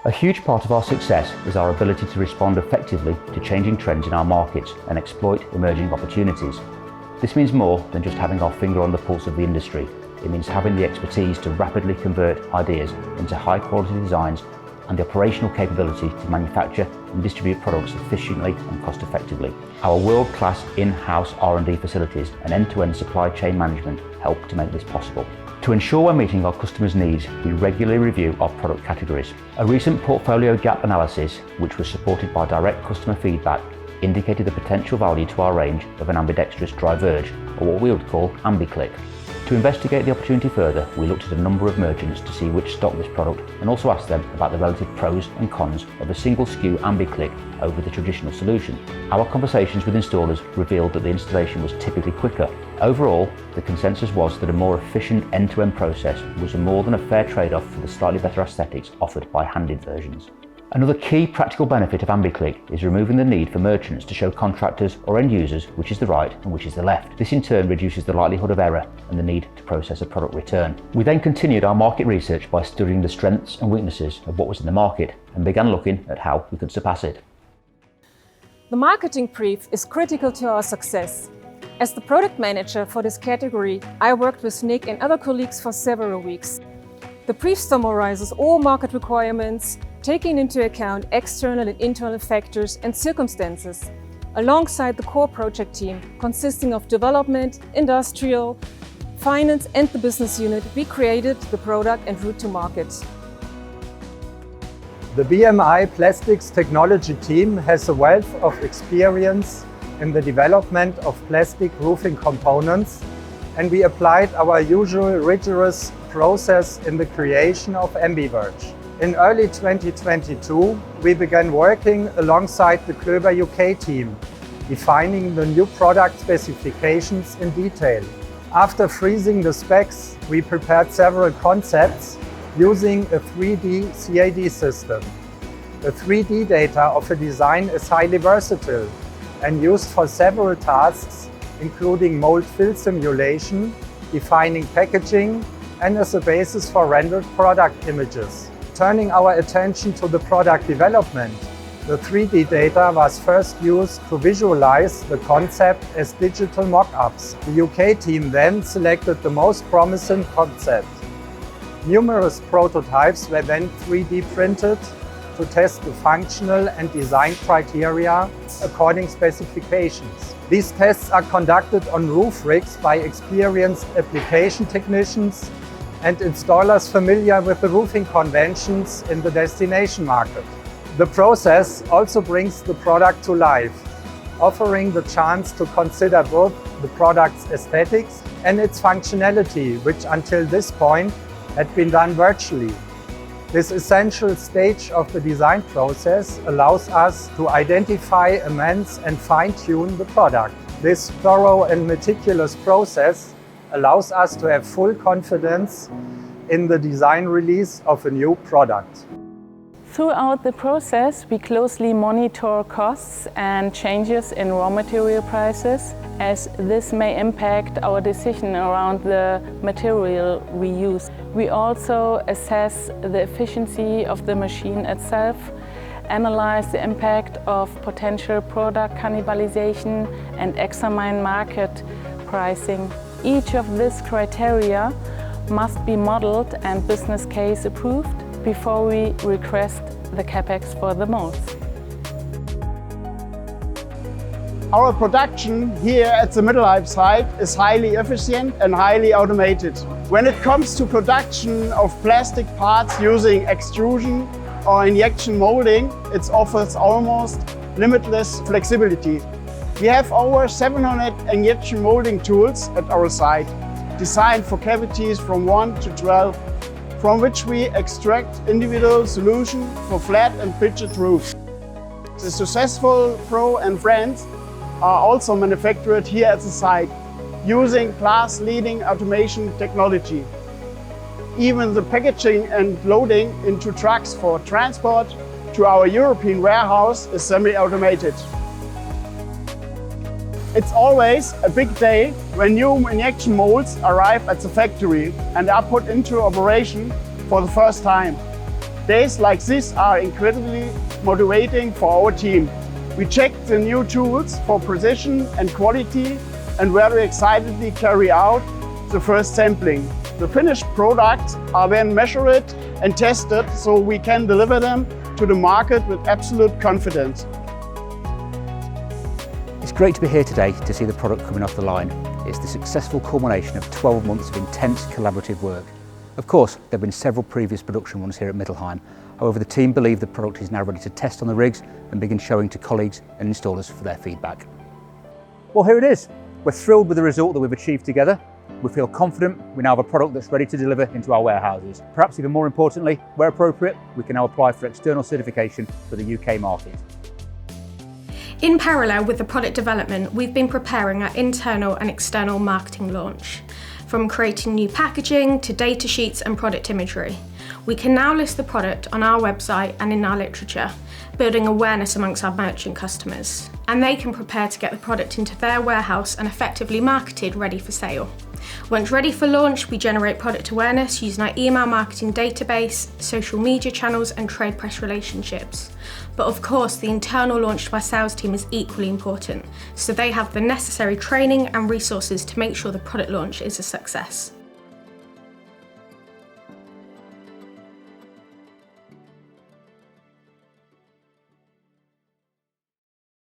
A huge part of our success is our ability to respond effectively to changing trends in our markets and exploit emerging opportunities. This means more than just having our finger on the pulse of the industry. It means having the expertise to rapidly convert ideas into high-quality designs and the operational capability to manufacture and distribute products efficiently and cost-effectively. Our world-class in-house R&D facilities and end-to-end supply chain management help to make this possible. To ensure we're meeting our customers' needs, we regularly review our product categories. A recent portfolio gap analysis, which was supported by direct customer feedback, indicated the potential value to our range of an ambidextrous dry verge, or what we would call AmbiClick. To investigate the opportunity further, we looked at a number of merchants to see which stocked this product and also asked them about the relative pros and cons of a single SKU AmbiClick over the traditional solution. Our conversations with installers revealed that the installation was typically quicker. Overall, the consensus was that a more efficient end-to-end process was more than a fair trade-off for the slightly better aesthetics offered by handed versions. Another key practical benefit of AmbiClick is removing the need for merchants to show contractors or end users which is the right and which is the left. This in turn reduces the likelihood of error and the need to process a product return. We then continued our market research by studying the strengths and weaknesses of what was in the market and began looking at how we could surpass it. The marketing brief is critical to our success. As the product manager for this category, I worked with Nick and other colleagues for several weeks. The brief summarizes all market requirements, taking into account external and internal factors and circumstances, alongside the core project team consisting of development, industrial, finance and the business unit. We created the product and route to market. The BMI Plastics Technology team has a wealth of experience in the development of plastic roofing components, and we applied our usual rigorous process in the creation of AmbiVerge. In early 2022, we began working alongside the Klober UK team, defining the new product specifications in detail. After freezing the specs, we prepared several concepts using a 3D CAD system. The 3D data of a design is highly versatile and used for several tasks, including mold fill simulation, defining packaging, and as a basis for rendered product images. Turning our attention to the product development, the 3D data was first used to visualize the concept as digital mock-ups. The UK team then selected the most promising concept. Numerous prototypes were then 3D printed to test the functional and design criteria according specifications. These tests are conducted on roof rigs by experienced application technicians and installers familiar with the roofing conventions in the destination market. The process also brings the product to life, offering the chance to consider both the product's aesthetics and its functionality, which until this point had been done virtually. This essential stage of the design process allows us to identify, amend and fine-tune the product. This thorough and meticulous process allows us to have full confidence in the design release of a new product. Throughout the process, we closely monitor costs and changes in raw material prices, as this may impact our decision around the material we use. We also assess the efficiency of the machine itself, analyze the impact of potential product cannibalization, and examine market pricing. Each of these criteria must be modeled and business case approved before we request the CapEx for the molds. Our production here at the Middelheim site is highly efficient and highly automated. When it comes to production of plastic parts using extrusion or injection molding, it offers almost limitless flexibility. We have over 700 injection molding tools at our site, designed for cavities from 1 to 12, from which we extract individual solutions for flat and pitched roofs. The successful Pro and Friends are also manufactured here at the site, using class-leading automation technology. Even the packaging and loading into trucks for transport to our European warehouse is semi-automated. It's always a big day when new injection molds arrive at the factory and are put into operation for the first time. Days like this are incredibly motivating for our team. We checked the new tools for precision and quality and very excitedly carry out the first sampling. The finished products are then measured and tested so we can deliver them to the market with absolute confidence. It's great to be here today to see the product coming off the line. It's the successful culmination of 12 months of intense collaborative work. Of course, there have been several previous production runs here at Mittelheim. However, the team believe the product is now ready to test on the rigs and begin showing to colleagues and installers for their feedback. Well, here it is. We're thrilled with the result that we've achieved together. We feel confident we now have a product that's ready to deliver into our warehouses. Perhaps even more importantly, where appropriate, we can now apply for external certification for the UK market. In parallel with the product development, we've been preparing our internal and external marketing launch. From creating new packaging to data sheets and product imagery. We can now list the product on our website and in our literature, building awareness amongst our merchant customers. And they can prepare to get the product into their warehouse and effectively marketed, ready for sale. Once ready for launch, we generate product awareness using our email marketing database, social media channels and trade press relationships. But of course, the internal launch to our sales team is equally important, so they have the necessary training and resources to make sure the product launch is a success.